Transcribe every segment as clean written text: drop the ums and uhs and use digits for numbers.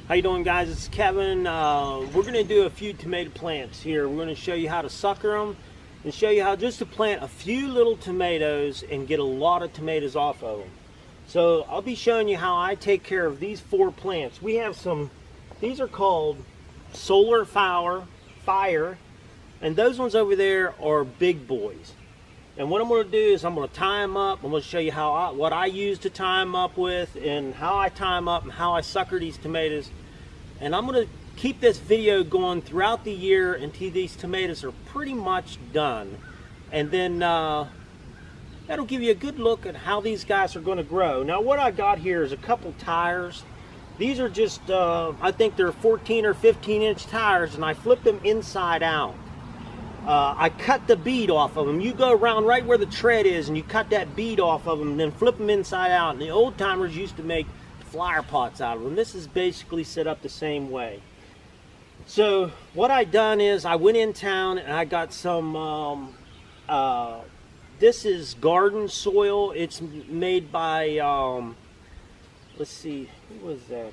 How you doing, guys? It's Kevin. We're going to do a few tomato plants here. We're going to show you how to sucker them and show you how just to plant a few little tomatoes and get a lot of tomatoes off of them. So I'll be showing you how I take care of these 4 plants. We have some, these are called Solar Fire, and those ones over there are big boys. And what I'm going to do is I'm going to tie them up. I'm going to show you how what I use to tie them up with, and how I tie them up, and how I sucker these tomatoes. And I'm going to keep this video going throughout the year until these tomatoes are pretty much done. And then that'll give you a good look at how these guys are going to grow. Now what I got here is a couple tires. These are just, I think they're 14 or 15 inch tires, and I flipped them inside out. I cut the bead off of them. You go around right where the tread is and you cut that bead off of them and then flip them inside out. And the old timers used to make flower pots out of them. This is basically set up the same way. So what I done is I went in town and I got some, this is garden soil. It's made by, let's see, who was that?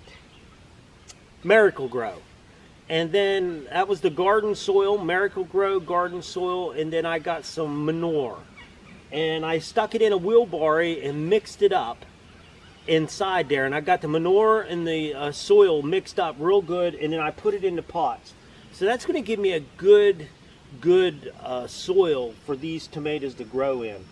Miracle Grow. And then that was the garden soil, Miracle Grow garden soil, and then I got some manure. And I stuck it in a wheelbarrow and mixed it up inside there. And I got the manure and the soil mixed up real good, and then I put it into pots. So that's going to give me a good soil for these tomatoes to grow in.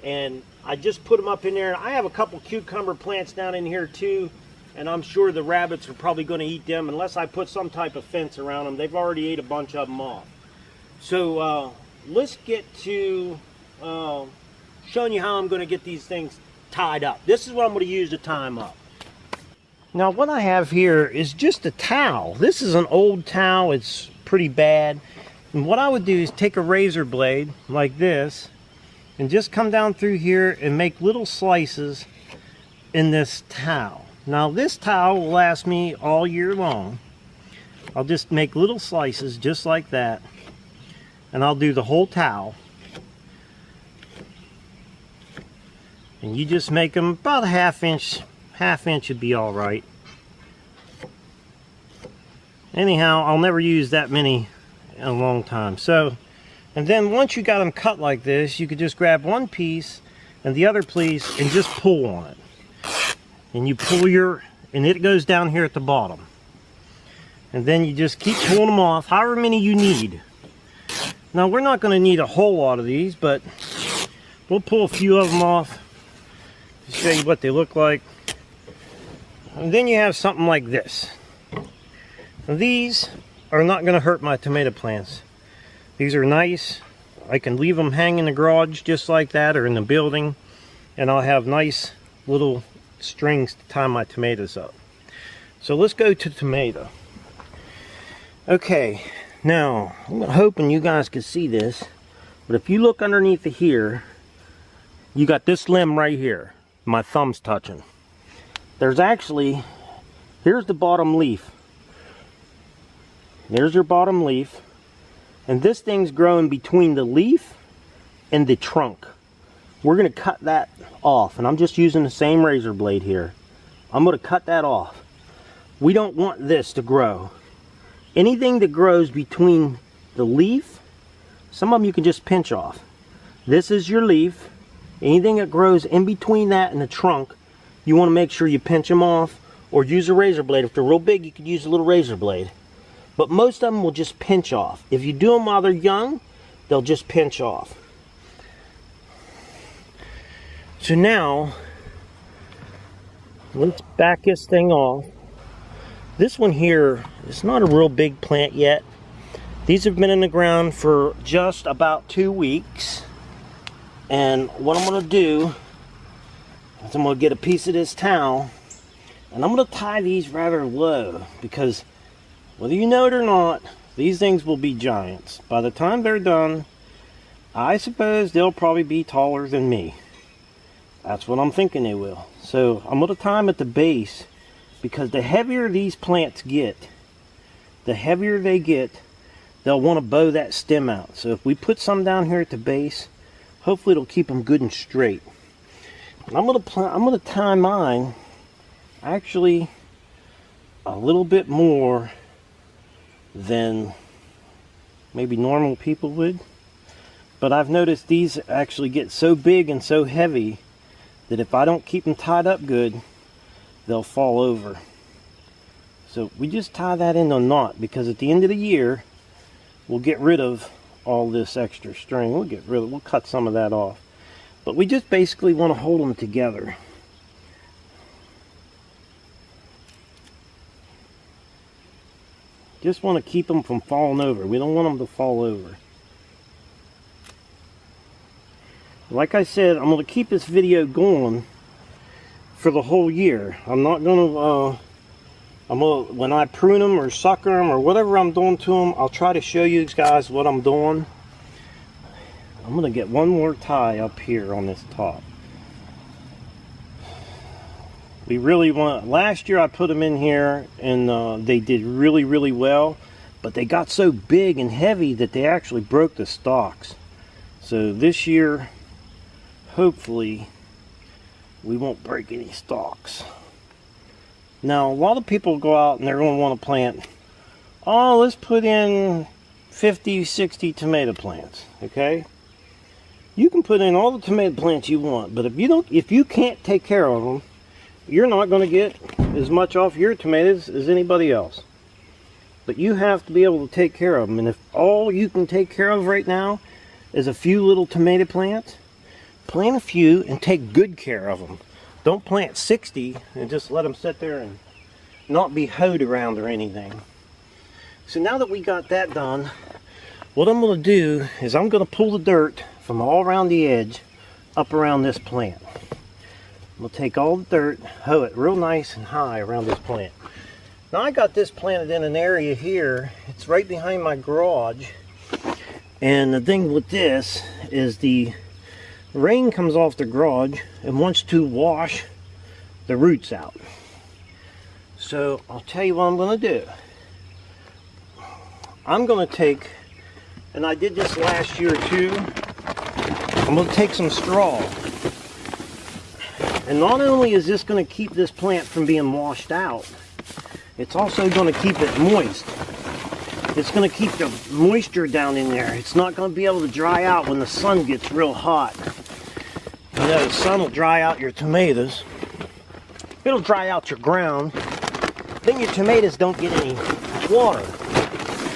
And I just put them up in there. I have a couple cucumber plants down in here too. And I'm sure the rabbits are probably going to eat them unless I put some type of fence around them. They've already ate a bunch of them off. So let's get to showing you how I'm going to get these things tied up. This is what I'm going to use to tie them up. Now what I have here is just a towel. This is an old towel. It's pretty bad. And what I would do is take a razor blade like this and just come down through here and make little slices in this towel. Now this towel will last me all year long. I'll just make little slices just like that, and I'll do the whole towel. And you just make them about a half inch would be all right. Anyhow, I'll never use that many in a long time. So, and then once you got them cut like this, you could just grab one piece and the other piece and just pull on it. And you pull and it goes down here at the bottom. And then you just keep pulling them off, however many you need. Now we're not going to need a whole lot of these, but we'll pull a few of them off to show you what they look like. And then you have something like this. Now these are not going to hurt my tomato plants. These are nice. I can leave them hang in the garage just like that, or in the building, and I'll have nice little strings to tie my tomatoes up. So let's go to tomato. Okay, now I'm hoping you guys can see this, but if you look underneath of here, you got this limb right here. My thumb's touching. There's actually, here's the bottom leaf. There's your bottom leaf, and this thing's growing between the leaf and the trunk. We're going to cut that off, and I'm just using the same razor blade here. I'm going to cut that off. We don't want this to grow. Anything that grows between the leaf, some of them you can just pinch off. This is your leaf. Anything that grows in between that and the trunk, you want to make sure you pinch them off, or use a razor blade. If they're real big, you could use a little razor blade. But most of them will just pinch off. If you do them while they're young, they'll just pinch off. So now, let's back this thing off. This one here is not a real big plant yet. These have been in the ground for just about 2 weeks. And what I'm going to do is I'm going to get a piece of this towel, and I'm going to tie these rather low, because whether you know it or not, these things will be giants. By the time they're done, I suppose they'll probably be taller than me. That's what I'm thinking they will. So I'm going to tie them at the base, because the heavier these plants get, the heavier they get, they'll want to bow that stem out. So if we put some down here at the base, hopefully it'll keep them good and straight. And I'm going to tie mine actually a little bit more than maybe normal people would. But I've noticed these actually get so big and so heavy that if I don't keep them tied up good, they'll fall over. So we just tie that in a knot, because at the end of the year, we'll get rid of all this extra string. We'll cut some of that off. But we just basically want to hold them together. Just want to keep them from falling over. We don't want them to fall over. Like I said, I'm going to keep this video going for the whole year. I'm not going to, when I prune them or sucker them or whatever I'm doing to them, I'll try to show you guys what I'm doing. I'm going to get one more tie up here on this top. We really want, last year I put them in here and they did really, really well, but they got so big and heavy that they actually broke the stalks. So this year, hopefully, we won't break any stalks. Now, a lot of people go out and they're going to want to plant, oh, let's put in 50, 60 tomato plants, okay? You can put in all the tomato plants you want, but if you can't take care of them, you're not going to get as much off your tomatoes as anybody else. But you have to be able to take care of them, and if all you can take care of right now is a few little tomato plants, plant a few and take good care of them. Don't plant 60 and just let them sit there and not be hoed around or anything. So now that we got that done, what I'm going to do is I'm going to pull the dirt from all around the edge up around this plant. I'm going to take all the dirt, hoe it real nice and high around this plant. Now I got this planted in an area here. It's right behind my garage. And the thing with this is the rain comes off the garage and wants to wash the roots out. So I'll tell you what I'm going to do. I'm going to take, and I did this last year too, I'm going to take some straw. And not only is this going to keep this plant from being washed out, it's also going to keep it moist. It's going to keep the moisture down in there. It's not going to be able to dry out when the sun gets real hot. You know, the sun will dry out your tomatoes. It'll dry out your ground. Then your tomatoes don't get any water.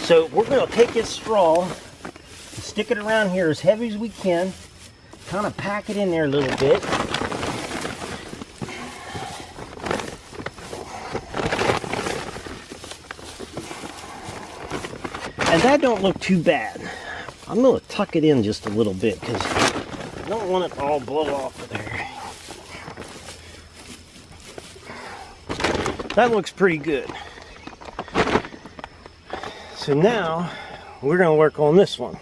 So we're going to take this straw and stick it around here as heavy as we can. Kind of pack it in there a little bit. And that don't look too bad. I'm going to tuck it in just a little bit because I don't want it to all blow off of there. That looks pretty good. So now we're going to work on this one.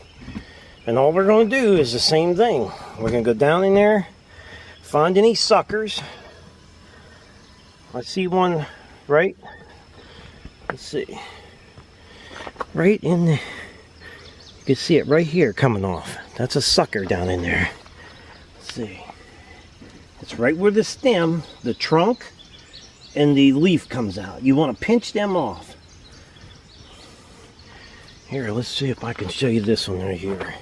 And all we're going to do is the same thing. We're going to go down in there, find any suckers. I see one right, let's see. Right in the, you can see it right here coming off. That's a sucker down in there. Let's see. It's right where the stem, the trunk, and the leaf comes out. You want to pinch them off. Here, let's see if I can show you this one right here.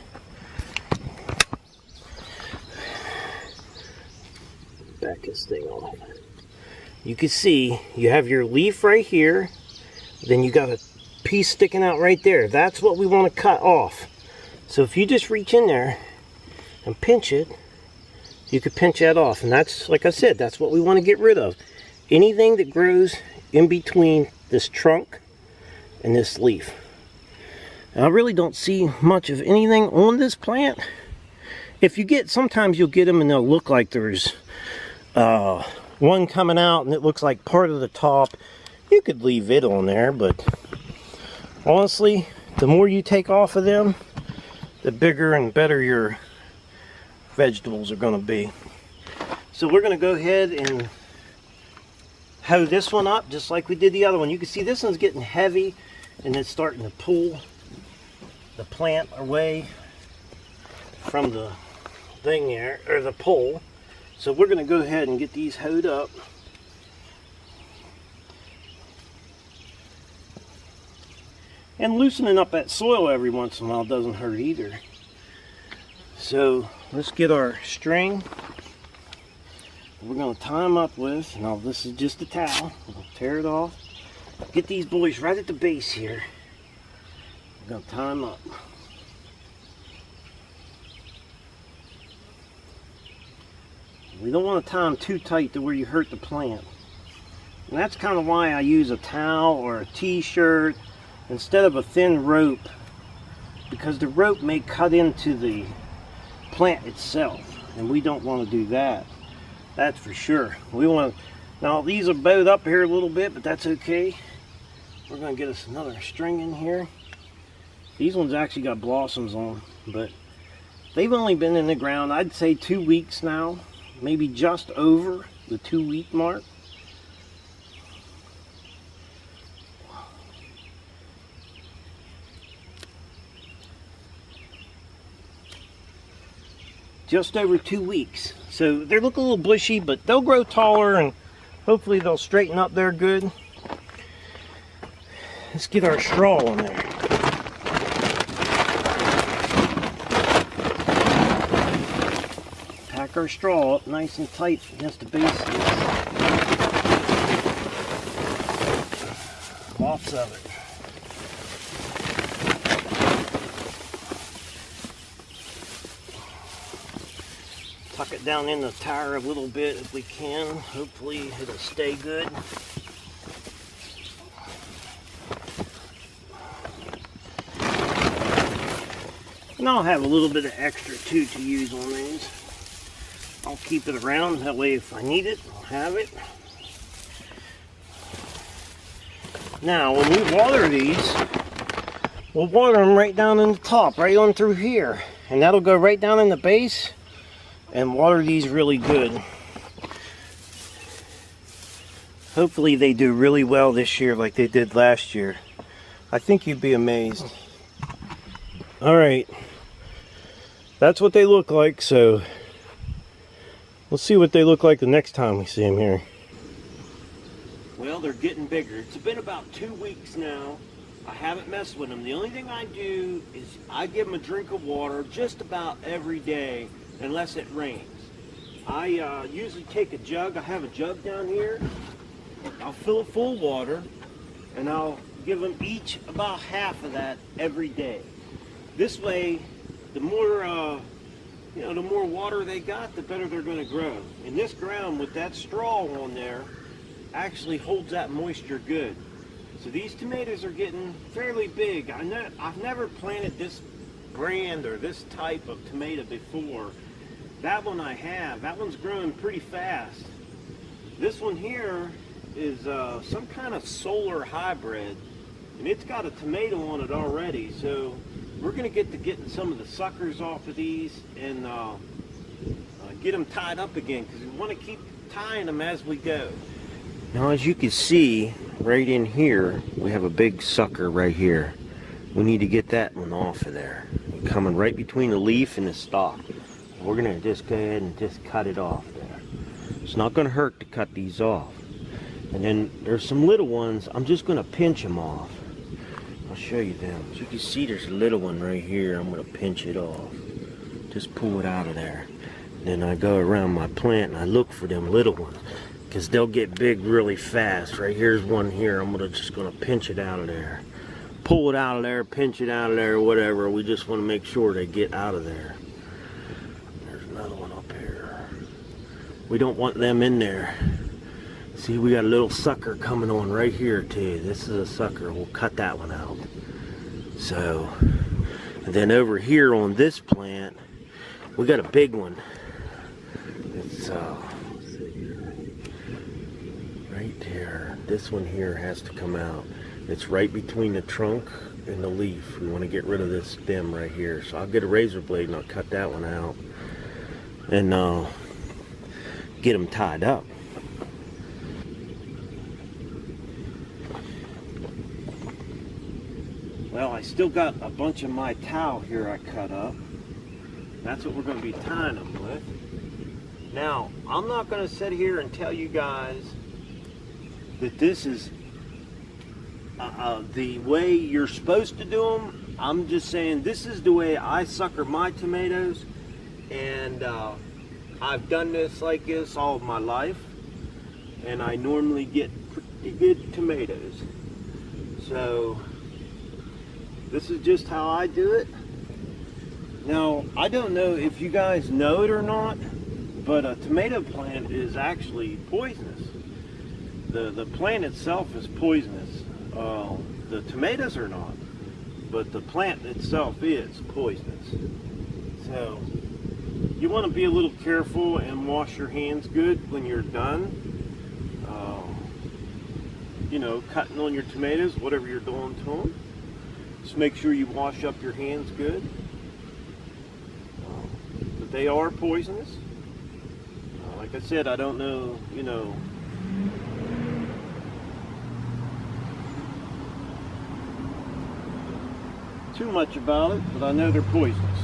Back this thing off. You can see you have your leaf right here. Then you got a piece sticking out right there. That's what we want to cut off. So if you just reach in there and pinch it, you could pinch that off. And that's, like I said, that's what we want to get rid of. Anything that grows in between this trunk and this leaf. Now, I really don't see much of anything on this plant. If you get, sometimes you'll get them and they'll look like there's one coming out and it looks like part of the top. You could leave it on there, but honestly, the more you take off of them, the bigger and better your vegetables are going to be. So we're going to go ahead and hoe this one up just like we did the other one. You can see this one's getting heavy and it's starting to pull the plant away from the thing there, or the pole. So we're going to go ahead and get these hoed up. And loosening up that soil every once in a while doesn't hurt either. So let's get our string. We're going to tie them up with, now this is just a towel. We'll tear it off. Get these boys right at the base here. We're going to tie them up. We don't want to tie them too tight to where you hurt the plant. And that's kind of why I use a towel or a t-shirt instead of a thin rope, because the rope may cut into the plant itself, and we don't want to do that. That's for sure. We want to, now these are bowed up here a little bit, but that's okay. We're going to get us another string in here. These ones actually got blossoms on, but they've only been in the ground, I'd say 2 weeks now, maybe just over the 2-week mark. Just over 2 weeks. So they look a little bushy, but they'll grow taller and hopefully they'll straighten up there good. Let's get our straw on there. Pack our straw up nice and tight against the base. Lots of it. Tuck it down in the tire a little bit if we can. Hopefully it'll stay good. And I'll have a little bit of extra too to use on these. I'll keep it around, that way if I need it, I'll have it. Now when we water these, we'll water them right down in the top, right on through here. And that'll go right down in the base and water these really good. Hopefully they do really well this year like they did last year. I think you'd be amazed. Alright, that's what they look like, so let's see what they look like the next time we see them here. Well, they're getting bigger. It's been about 2 weeks now. I haven't messed with them. The only thing I do is I give them a drink of water just about every day, unless it rains. I usually take a jug. I have a jug down here. I'll fill it full of water, and I'll give them each about half of that every day. This way, the more the more water they got, the better they're going to grow. And this ground with that straw on there actually holds that moisture good. So these tomatoes are getting fairly big. I've never planted this brand or this type of tomato before. That one I have. That one's growing pretty fast. This one here is some kind of solar hybrid, and it's got a tomato on it already. So we're going to get to getting some of the suckers off of these and get them tied up again, because we want to keep tying them as we go. Now as you can see right in here, we have a big sucker right here. We need to get that one off of there. Coming right between the leaf and the stalk. We're going to just go ahead and just cut it off there. It's not going to hurt to cut these off. And then there's some little ones. I'm just going to pinch them off. I'll show you them. As you can see, there's a little one right here. I'm going to pinch it off. Just pull it out of there. Then I go around my plant and I look for them little ones, because they'll get big really fast. Right here's one here. I'm just going to pinch it out of there. Pull it out of there, pinch it out of there, whatever. We just want to make sure they get out of there. There's another one up here. We don't want them in there. See, we got a little sucker coming on right here too. This is a sucker. We'll cut that one out. So, and then over here on this plant, we got a big one. It's right there. This one here has to come out. It's right between the trunk and the leaf. We want to get rid of this stem right here. So I'll get a razor blade and I'll cut that one out and get them tied up. Well, I still got a bunch of my towel here I cut up. That's what we're going to be tying them with. Now, I'm not going to sit here and tell you guys that this is the way you're supposed to do them. I'm just saying this is the way I sucker my tomatoes, and I've done this like this all of my life, and I normally get pretty good tomatoes. So this is just how I do it. Now, I don't know if you guys know it or not, but a tomato plant is actually poisonous. The plant itself is poisonous. The tomatoes are not, but the plant itself is poisonous. So you want to be a little careful and wash your hands good when you're done. You know, cutting on your tomatoes, whatever you're doing to them. Just make sure you wash up your hands good. But they are poisonous. Like I said, I don't know, you know, too much about it, but I know they're poisonous.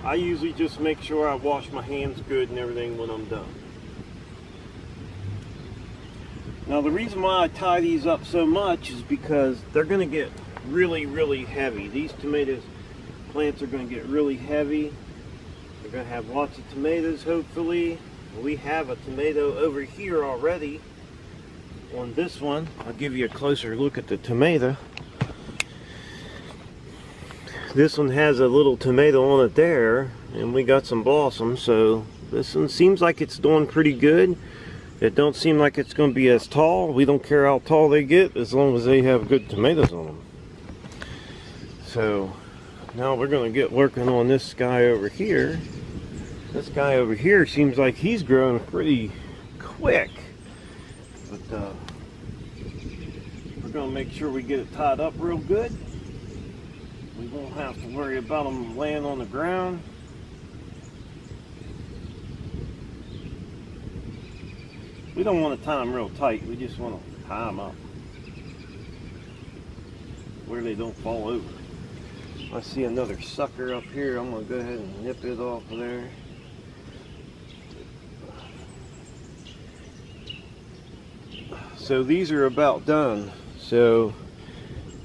I usually just make sure I wash my hands good and everything when I'm done. Now, the reason why I tie these up so much is because they're going to get really, really heavy. These tomatoes plants are going to get really heavy. They're going to have lots of tomatoes, hopefully. We have a tomato over here already on this one. I'll give you a closer look at the tomato. This one has a little tomato on it there, and we got some blossoms, so this one seems like it's doing pretty good. It don't seem like it's going to be as tall. We don't care how tall they get as long as they have good tomatoes on them. So now we're going to get working on this guy over here. This guy over here seems like he's growing pretty quick. But we're going to make sure we get it tied up real good. We won't have to worry about them laying on the ground. We don't want to tie them real tight. We just want to tie them up where they don't fall over. I see another sucker up here. I'm going to go ahead and nip it off of there. So these are about done. So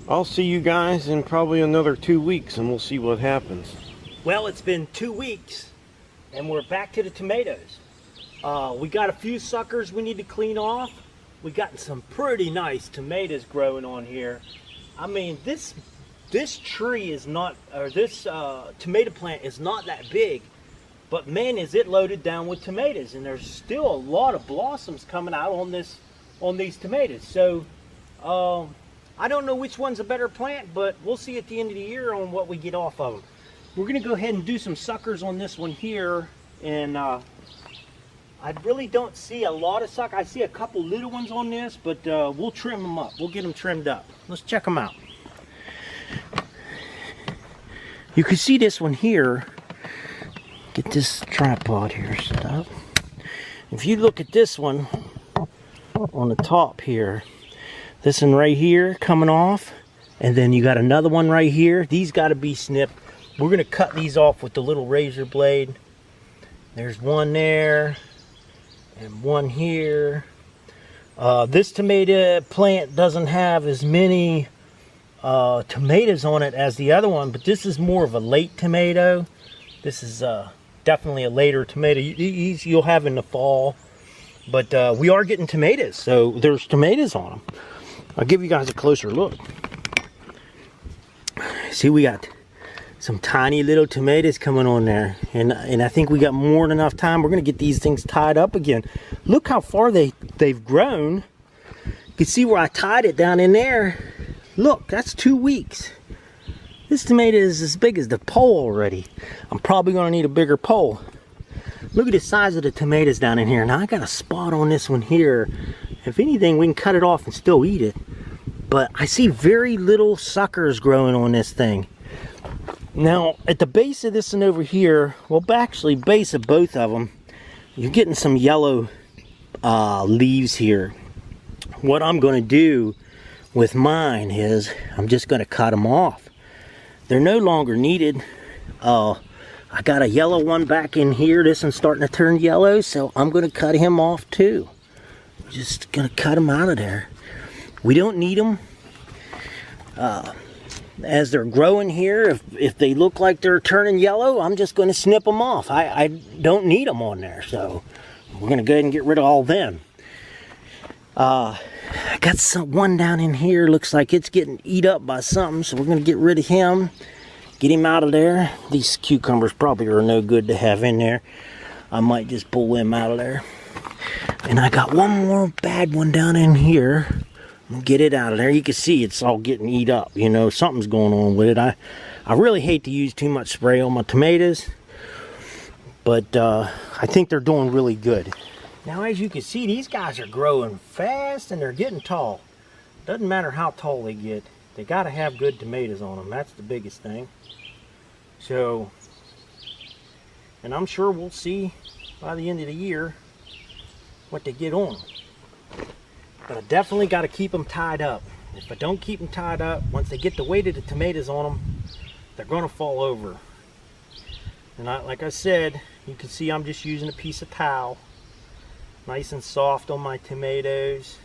I'll see you guys in probably another 2 weeks, and we'll see what happens. Well, it's been 2 weeks and we're back to the tomatoes. We got a few suckers we need to clean off. We got some pretty nice tomatoes growing on here. I mean, this tree is not, or this tomato plant is not that big, but man, is it loaded down with tomatoes, and there's still a lot of blossoms coming out on these tomatoes. So I don't know which one's a better plant, but we'll see at the end of the year on what we get off of them. We're gonna go ahead and do some suckers on this one here, and I really don't see a lot of suckers. I see a couple little ones on this, but we'll trim them up. We'll get them trimmed up. Let's check them out. You can see this one here. Get this tripod here set up. If you look at this one on the top here, this one right here coming off, and then you got another one right here. These got to be snipped. We're going to cut these off with the little razor blade. There's one there and one here. This tomato plant doesn't have as many tomatoes on it as the other one, but this is more of a late tomato. This is definitely a later tomato. These you'll have in the fall, but we are getting tomatoes, so there's tomatoes on them. I'll give you guys a closer look. See, we got some tiny little tomatoes coming on there, and I think we got more than enough time. We're gonna get these things tied up again. Look how far they've grown. You can see where I tied it down in there. Look, that's 2 weeks. This tomato is as big as the pole already. I'm probably gonna need a bigger pole. Look at the size of the tomatoes down in here. Now I got a spot on this one here. If anything, we can cut it off and still eat it. But I see very little suckers growing on this thing. Now, at the base of this one over here, well, actually, base of both of them, you're getting some yellow leaves here. What I'm going to do with mine is I'm just going to cut them off. They're no longer needed. I got a yellow one back in here. This one's starting to turn yellow, so I'm going to cut him off too. Just gonna cut them out of there. We don't need them. As they're growing here, if they look like they're turning yellow, I'm just going to snip them off. I don't need them on there, so we're going to go ahead and get rid of all them. I got one down in here, looks like it's getting eat up by something, so we're going to get rid of him, get him out of there. These cucumbers probably are no good to have in there. I might just pull them out of there. And I got one more bad one down in here. Get it out of there. You can see it's all getting eat up. You know, something's going on with it. I really hate to use too much spray on my tomatoes, but I think they're doing really good. Now, as you can see, these guys are growing fast and they're getting tall. Doesn't matter how tall they get. They got to have good tomatoes on them. That's the biggest thing. So, and I'm sure we'll see by the end of the year what they get on. But I definitely got to keep them tied up. If I don't keep them tied up, once they get the weight of the tomatoes on them, they're going to fall over. And like I said, you can see I'm just using a piece of towel. Nice and soft on my tomatoes.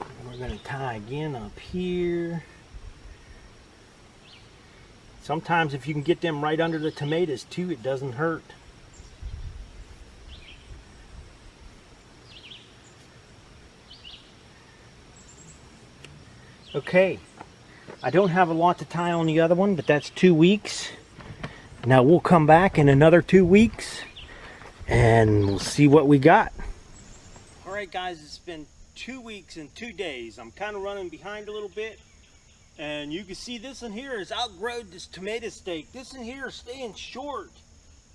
And we're going to tie again up here. Sometimes if you can get them right under the tomatoes too, it doesn't hurt. Okay, I don't have a lot to tie on the other one, but that's 2 weeks. Now we'll come back in another 2 weeks and we'll see what we got. All right guys, it's been 2 weeks and 2 days. I'm kind of running behind a little bit. And you can see this one here has outgrown this tomato stake. This one here is staying short,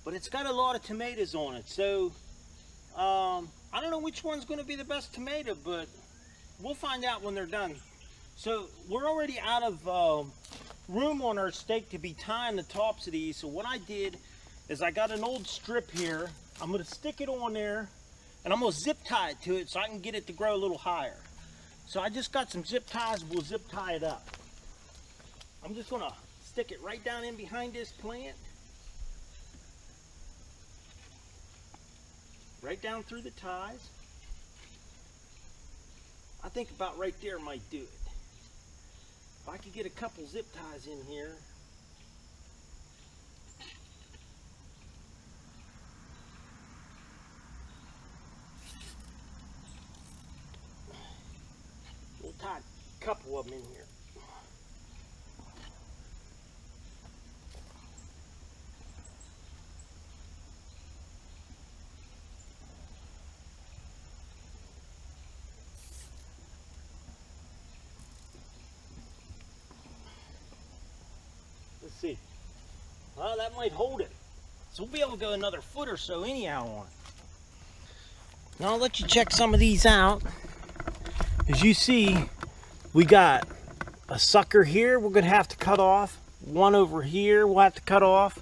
but it's got a lot of tomatoes on it. So, I don't know which one's going to be the best tomato, but we'll find out when they're done. So, we're already out of room on our stake to be tying the tops of these. So what I did is I got an old strip here. I'm going to stick it on there, and I'm going to zip tie it to it so I can get it to grow a little higher. So I just got some zip ties. We'll zip tie it up. I'm just going to stick it right down in behind this plant. Right down through the ties. I think about right there might do it. If I could get a couple zip ties in here. We'll tie a couple of them in here. Let's see. Well, that might hold it. So we'll be able to go another foot or so anyhow on it. Now I'll let you check some of these out. As you see, we got a sucker here we're going to have to cut off. One over here we'll have to cut off.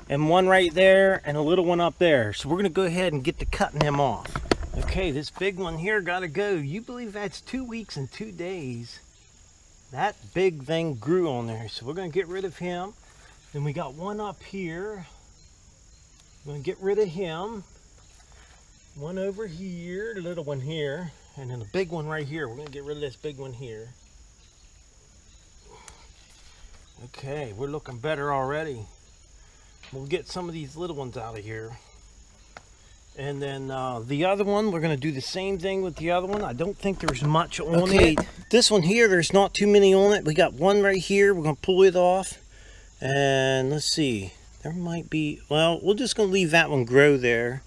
And one right there and a little one up there. So we're going to go ahead and get to cutting them off. Okay, this big one here got to go. You believe that's 2 weeks and 2 days. That big thing grew on there, so we're going to get rid of him. Then we got one up here. We're going to get rid of him. One over here, the little one here, and then the big one right here. We're going to get rid of this big one here. Okay, we're looking better already. We'll get some of these little ones out of here. And then the other one, we're going to do the same thing with the other one. I don't think there's much on it. This one here, there's not too many on it. We got one right here. We're going to pull it off. And let's see. There might be, well, we're just going to leave that one grow there.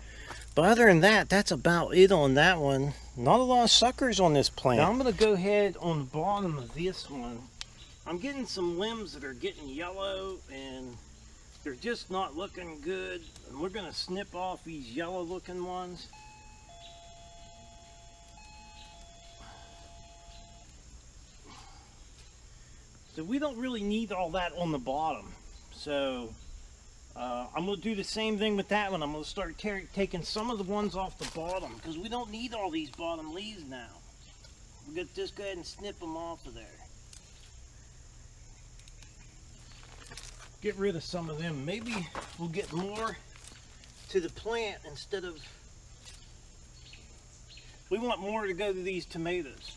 But other than that, that's about it on that one. Not a lot of suckers on this plant. Now I'm going to go ahead on the bottom of this one. I'm getting some limbs that are getting yellow and they're just not looking good, and we're going to snip off these yellow looking ones. So we don't really need all that on the bottom. So I'm going to do the same thing with that one. I'm going to start taking some of the ones off the bottom because we don't need all these bottom leaves now. We're going to just go ahead and snip them off of there. get rid of some of them. Maybe we'll get more to the plant instead of, we want more to go to these tomatoes.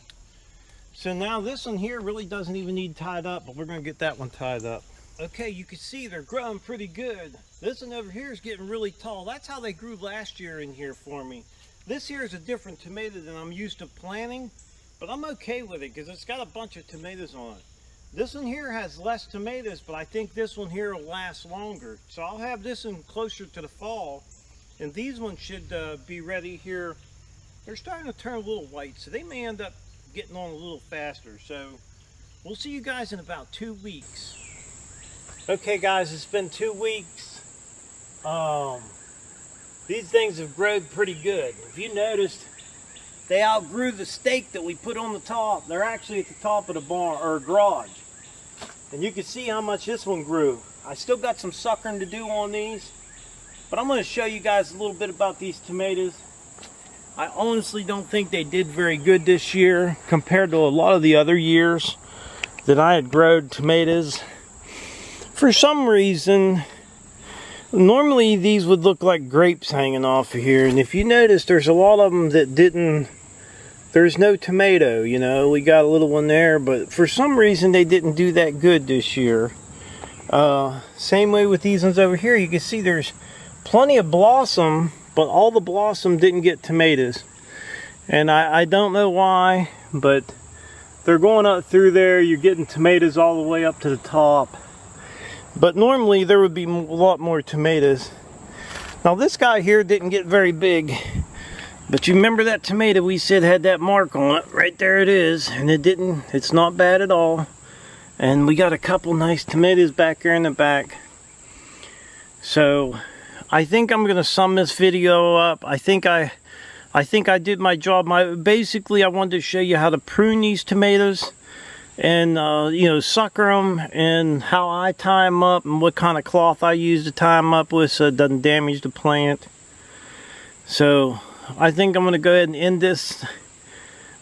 So now this one here really doesn't even need tied up, but we're going to get that one tied up. Okay, you can see they're growing pretty good. This one over here is getting really tall. That's how they grew last year in here for me. This here is a different tomato than I'm used to planting, but I'm okay with it because it's got a bunch of tomatoes on it. This one here has less tomatoes, but I think this one here will last longer. So I'll have this one closer to the fall, and these ones should be ready here. They're starting to turn a little white, so they may end up getting on a little faster. So we'll see you guys in about 2 weeks. Okay guys, it's been 2 weeks. These things have grown pretty good. If you noticed, they outgrew the stake that we put on the top. They're actually at the top of the barn or garage. And you can see how much this one grew. I still got some suckering to do on these, but I'm going to show you guys a little bit about these tomatoes. I honestly don't think they did very good this year compared to a lot of the other years that I had grown tomatoes. For some reason, normally these would look like grapes hanging off of here, and if you notice, there's a lot of them that didn't, there's no tomato, you know. We got a little one there, but for some reason they didn't do that good this year. Same way with these ones over here. You can see there's plenty of blossom, but all the blossom didn't get tomatoes, and I don't know why, but they're going up through there. You're getting tomatoes all the way up to the top. But normally there would be a lot more tomatoes. Now this guy here didn't get very big, but you remember that tomato we said had that mark on it? Right there it is, and it didn't, it's not bad at all. And we got a couple nice tomatoes back here in the back. So I think I'm gonna sum this video up. I think I did my job. Basically I wanted to show you how to prune these tomatoes, and you know, sucker them, and how I tie them up, and what kind of cloth I use to tie them up with so it doesn't damage the plant. So I think I'm going to go ahead and end this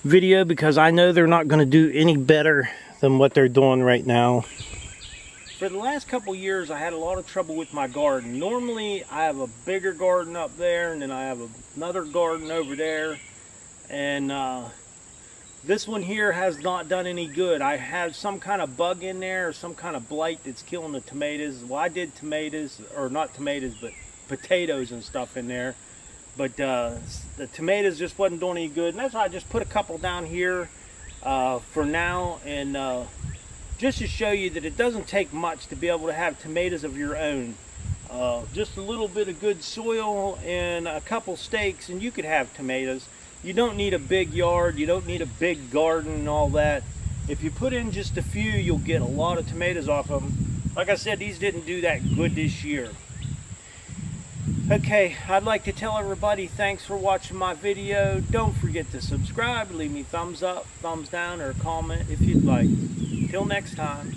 video because I know they're not going to do any better than what they're doing right now. For the last couple years I had a lot of trouble with my garden. Normally I have a bigger garden up there, and then I have another garden over there, and this one here has not done any good. I have some kind of bug in there, or some kind of blight that's killing the tomatoes. Well, I did tomatoes, or not tomatoes, but potatoes and stuff in there. But the tomatoes just wasn't doing any good. And that's why I just put a couple down here for now. And just to show you that it doesn't take much to be able to have tomatoes of your own. Just a little bit of good soil and a couple stakes, and you could have tomatoes. You don't need a big yard, you don't need a big garden and all that. If you put in just a few, you'll get a lot of tomatoes off of them. Like I said, these didn't do that good this year. Okay, I'd like to tell everybody thanks for watching my video. Don't forget to subscribe, leave me thumbs up, thumbs down, or a comment if you'd like. Till next time.